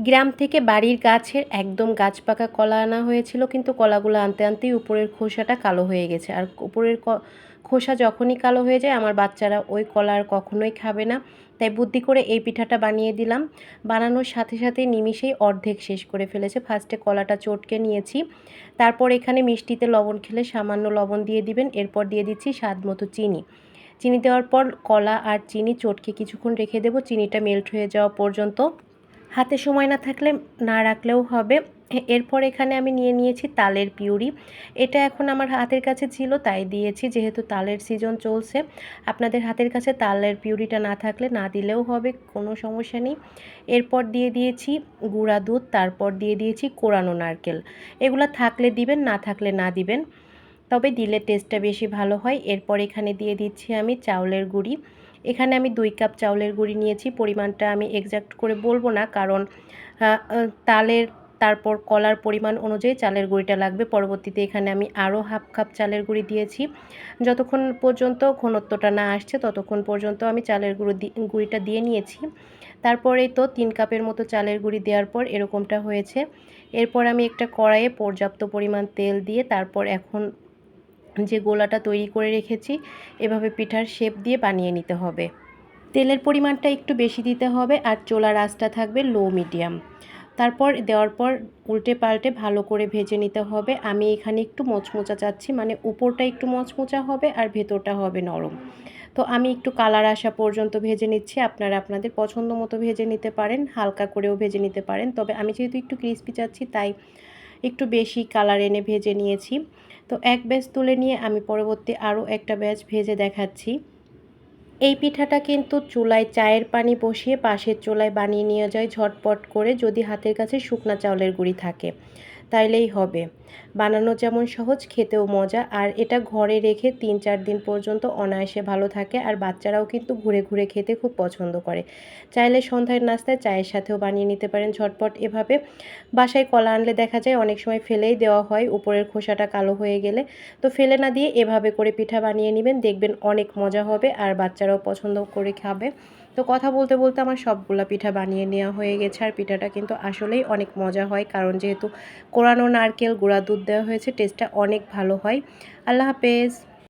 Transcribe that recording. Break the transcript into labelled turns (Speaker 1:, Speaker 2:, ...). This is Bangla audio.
Speaker 1: গ্রাম থেকে বাড়ির গাছের একদম গাছ পাকা কলা আনা হয়েছিল, কিন্তু কলাগুলো আনতে আনতেই উপরের খোসাটা কালো হয়ে গেছে। আর উপরের খোসা যখনই কালো হয়ে যায় আমার বাচ্চারা ওই কলা আর কখনোই খাবে না। তাই বুদ্ধি করে এই পিঠাটা বানিয়ে দিলাম। বানানোর সাথে সাথে নিমিষেই অর্ধেক শেষ করে ফেলেছে। ফার্স্টে কলাটা চটকে নিয়েছি, তারপর এখানে মিষ্টিতে লবণ খেলে সামান্য লবণ দিয়ে দিবেন। এরপর দিয়ে দিচ্ছি স্বাদ মতো চিনি। চিনি দেওয়ার পর কলা আর চিনি চটকে কিছুক্ষণ রেখে দেবো, চিনিটা মেল্ট হয়ে যাওয়া পর্যন্ত। হাতে সময় না থাকলে না রাখলেও হবে। এরপর এখানে আমি নিয়ে নিয়েছি তালের পিউরি। এটা এখন আমার হাতের কাছে ছিল তাই দিয়েছি, যেহেতু তালের সিজন চলছে। আপনাদের হাতের কাছে তালের পিউরিটা না থাকলে না দিলেও হবে, কোনো সমস্যা নেই। এরপর দিয়ে দিয়েছি গুঁড়া দুধ, তারপর দিয়ে দিয়েছি কোরানো নারকেল। এগুলো থাকলে দিবেন, না থাকলে না দিবেন, তবে দিলে টেস্টটা বেশি ভালো হয়। এরপর এখানে দিয়ে দিচ্ছি আমি চাউলের গুঁড়ি। এখানে আমি 2 কাপ চাউলের গুঁড়ি নিয়েছি। পরিমাণটা আমি এক্সাক্ট করে বলবো না, কারণ তালের তারপর কলার পরিমাণ অনুযায়ী চালের গুঁড়িটা লাগবে। পরবর্তীতে এখানে আমি আরও হাফ কাপ চালের গুঁড়ি দিয়েছি। যতক্ষণ পর্যন্ত ঘনত্বটা না আসছে ততক্ষণ পর্যন্ত আমি চালের গুঁড়িটা দিয়ে নিয়েছি। তারপরেই তো 3 কাপের মতো চালের গুঁড়ি দেওয়ার পর এরকমটা হয়েছে। এরপর আমি একটা কড়াইয়ে পর্যাপ্ত পরিমাণ তেল দিয়ে তারপর এখন যে গোলাটা তৈরি করে রেখেছি এভাবে পিঠার শেপ দিয়ে বানিয়ে নিতে হবে। তেলের পরিমাণটা একটু বেশি দিতে হবে আর চুলার আঁচটা থাকবে লো মিডিয়াম। তারপর দেওয়ার পর উল্টে পাল্টে ভালো করে ভেজে নিতে হবে। আমি এখানে একটু মচমচা চাচ্ছি, মানে উপরটা একটু মচমচা হবে আর ভেতরটা হবে নরম। তো আমি একটু কালার আসা পর্যন্ত ভেজে নিচ্ছি। আপনারা আপনাদের পছন্দ মতো ভেজে নিতে পারেন, হালকা করেও ভেজে নিতে পারেন, তবে আমি যেহেতু একটু ক্রিস্পি চাচ্ছি তাই একটু বেশি কালার এনে ভেজে নিয়েছি। তো এক ব্যাচ তুলে নিয়ে আমি পরবর্তী আরও একটা ব্যাচ ভেজে দেখাচ্ছি। এই পিঠাটা কিন্তু চুলায় চায়ের পানি বসিয়ে পাশের চুলায় বানিয়ে নিয়ে যায় ঝটপট করে, যদি হাতের কাছে শুকনা চাউলের গুঁড়ি থাকে তাইলেই হবে। বানানো যেমন সহজ, খেতেও মজা। আর এটা ঘরে রেখে 3-4 দিন পর্যন্ত অনায়াসে ভালো থাকে, আর বাচ্চারাও কিন্তু ঘুরে ঘুরে খেতে খুব পছন্দ করে। চাইলে সন্ধ্যার নাস্তায় চায়ের সাথেও বানিয়ে নিতে পারেন ঝটপট এভাবে। বাসায় কলা আনলে দেখা যায় অনেক সময় ফেলেই দেওয়া হয় উপরের খোসাটা কালো হয়ে গেলে, তো ফেলে না দিয়ে এভাবে করে পিঠা বানিয়ে নেবেন, দেখবেন অনেক মজা হবে আর বাচ্চারাও পছন্দ করে খাবে। তো কথা বলতে বলতে আমার সবগুলা পিঠা বানিয়ে নেওয়া হয়ে গেছে, আর পিঠাটা কিন্তু আসলেই অনেক মজা হয়, কারণ যেহেতু কোরানো নারকেল গুঁড়া দুধ দেওয়া হয়েছে টেস্টটা অনেক ভালো হয়। আল্লাহ হাফেজ।